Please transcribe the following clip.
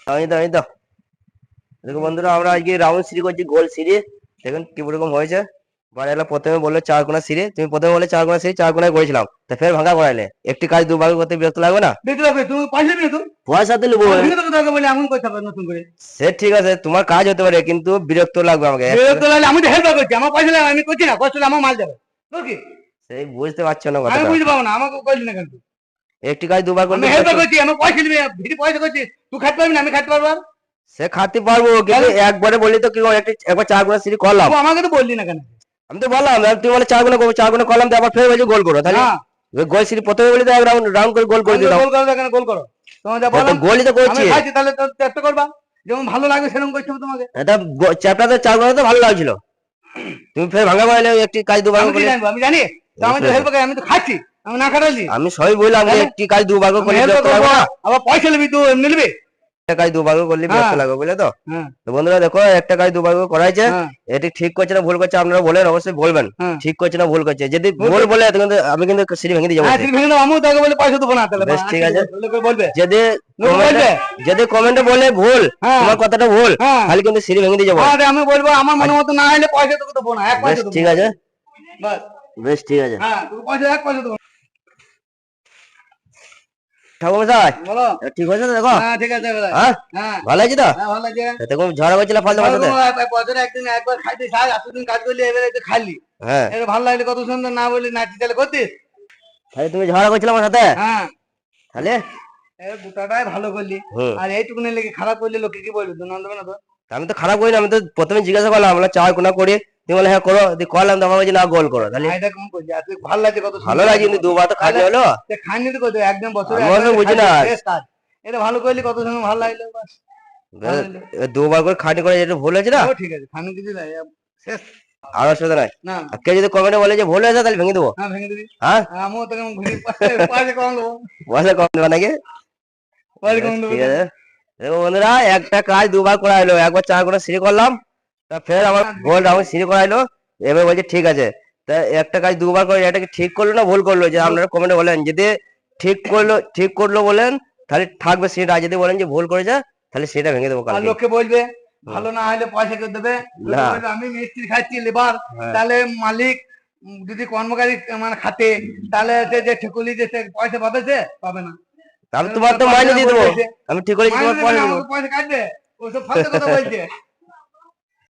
আমি তো দেখো বন্ধুরা, আমরা আজকে রাউন্ড সিঁড়ি করছি, গোল সিঁড়ি। দেখুন কি রকম হয়েছে। বাড়িওয়ালা প্রথমে বললো 4 কোণা সিঁড়ি, তুমি প্রথমে বললে 4 কোণা সিঁড়ি, 4 কোণায় করেছিলাম, তা ফের ভাঙা করাইলে। একটি কাজ দুবার করতে বিরক্ত লাগবে না? দেখতে পাবে তুমি পয়সা নিয়ে তো পয়সা তো নেবো। ভেঙে দেবো তোকে বলে এমন করতে হবে নতুন করে। সে ঠিক আছে, তোমার কাজ হতে পারে, কিন্তু বিরক্ত লাগবে আমাকে। বিরক্ত লাগলে আমি তো হেল্প করছি, আমার পয়সা লাগে আমি করছি না, কষ্ট হলে আমার মাল যাবে তোর কি? সেই বুঝতে পারছো না আমি কথাটা। বুঝতে পাবো না, আমাকে করলি না কেন তুই? একটি কাজ দুবার আমি করতে হেল্প করছি, আমার পয়সা নিবি, ভিড়ি পয়সা করছি, তুই খাতে পারবি না আমি খাতে পারবো? সে খাতে পারবো, কিন্তু একবারে বললি তো কি একবার 4 কোণা সিঁড়ি করলাম। তুই আমাকে তো বললি না কেন? আমি তো বললাম, তুমি বলে 4 কোণা করবো, 4 কোণা করলাম, তারপর ফের বলছি গোল করো, তাহলে না গোল সিঁড়ি প্রথমে বলি তো এক রাউন্ড রাউন্ড করে গোল করে দিলাম। গোল করো কেন? গোল করো তোমার যা বললাম, গোলই তো আমি করছি। খাইছি, তাহলে তো চেষ্টা করবা যেমন ভালো লাগবে সেরকম করতে হবে তোমাকে। এটা চ্যাপ্টাতে 4 কোণা তো ভালো লাগছিল, তুমি ফের ভাঙা করাইলে একটি কাজ দুবার আমি কি করে। জানবো? আমি জানি তো, আমি তো হেল্প করি, আমি তো খাচ্ছি, আমি না খাটালি? আমি সবই বললাম যে একটি কাজ দুবার করে হেল্প বিরক্ত করবো লাগবে না? আবার পয়সা নিবি, তুই এমনি নিবি? একটা কাজ দুবার করলে বিরক্ত লাগবে, বুঝলে তো? হ্যাঁ তো বন্ধুরা দেখো, একটা কাজ দুবার করাইছে, হ্যাঁ এটি ঠিক করছে না ভুল করছে আপনারা বলেন, অবশ্যই বলবেন হ্যাঁ ঠিক করছে না ভুল করছে। যদি ভুল বলে তো কিন্তু আমি কিন্তু সিঁড়ি ভেঙে দিয়ে যাবো। হ্যাঁ, ভেঙে দাও, আমিও তাকে বলে পয়সা দেবো না, তাহলে বেশ ঠিক আছে। বলবে যদি বলবে যদি কমেন্টে বলে ভুল, হ্যাঁ তোমার কথাটা ভুল, হ্যাঁ তাহলে কিন্তু সিঁড়ি ভেঙে দিয়ে যাবো। হ্যাঁ, আমি বলবো আমার মনে মতো না হলে পয়সা তোকে দেবো না, এক বেশ পয়সা দেবো ঠিক না। আছে, বাস, বেশ ঠিক আছে। হ্যাঁ তোকে পয়সা এক পয়সা দেবো না। ঠাকুর মশাই, বলো। ঠিক হয়েছে তো? দেখো, হ্যাঁ ঠিক আছে এবারে। হ্যাঁ হ্যাঁ ভালো আছে তো? হ্যাঁ ভালো আছে। দেখুন ঝগড়া করছিল ফালতু আমার সাথে। বছরে একদিন একবার খাইতে খাই, এতদিন কাজ করলি এবারে একটু খাইলি, হ্যাঁ, এটা ভালো লাগলে কত সুন্দর, না বলি নাচি তাহলে করতিস? তাহলে তুমি ঝগড়া করছিল আমার সাথে, হ্যাঁ তাহলে গোটাটাই ভালো করলি, হুম। আর এইটুকুনি লেগে খারাপ করলি, লোকে কি বলবে? তো নন্দ না তো। আমি তো খারাপ করি না, আমি তো প্রথমে জিজ্ঞাসা করলাম আমরা 4 কোণা করি, তুমি বলে হ্যাঁ করো, দিয়ে করলাম, তারপর বলছি না গোল করো, তাহলে এটা কেমন করলি? আজকে ভালো লাগছে কত ভালো সুন্দর লাগে, কিন্তু দুবার তো খাটনি হলো। খাইনি তো করতে একদম বছরে আমি অত বুঝি না। শেষ কাজ, এটা ভালো করলি কত সুন্দর, ভালো লাগলো বাস, ভালো লাগলো। দুবার করে খাটনি করে যেটা ভুল হয়েছে না, ও ঠিক আছে, খানি কিছু নাই, শেষ। আর অসুবিধা নাই। না আর কেউ যদি কমেন্টে বলে যে ভুল হয়েছে, তাহলে ভেঙে দেবো। হ্যাঁ ভেঙে দিবি, হ্যাঁ, আমিও তোকে ঘুরি পয়সা কম দেবো, পয়সা কম দেবে নাকি? পয়সা বেশ কম দেবো। ঠিক আছে। দেখো বন্ধুরা, একটা কাজ দুবার করা হলো, একবার 4 কোণা সিঁড়ি করলাম, তা ফের আমার গোল রাউন্ড সিঁড়ি করাইলো, এবার বলছে ঠিক আছে। তা একটা কাজ দুবার করে, এটাকে ঠিক করলো না ভুল করলো, যে আপনারা কমেন্টে বলেন, যদি ঠিক করলো বলেন তাহলে থাকবে সিঁড়িটা, আর যদি বলেন যে ভুল করেছে তাহলে সেটা ভেঙে দেবো আর কালকে। লোককে বলবে ভালো না হলে পয়সা কেউ দেবে? লোকে না। বলবে আমি মিস্ত্রি খাচ্ছি লেবার, হ্যাঁ। তাহলে মালিক যদি কর্মচারী মানে খাতে, তাহলে সে যে ঠেকুলি যে সে পয়সা পাবে, সে পাবে না। তাহলে তোমার তো মাইনে দিয়ে দেবো, আমি ঠিক করেছি, তোমার পয়সা দিয়ে দেবো। আমাকে পয়সা কাটবে, ওসব ফালতু কথা বলছে।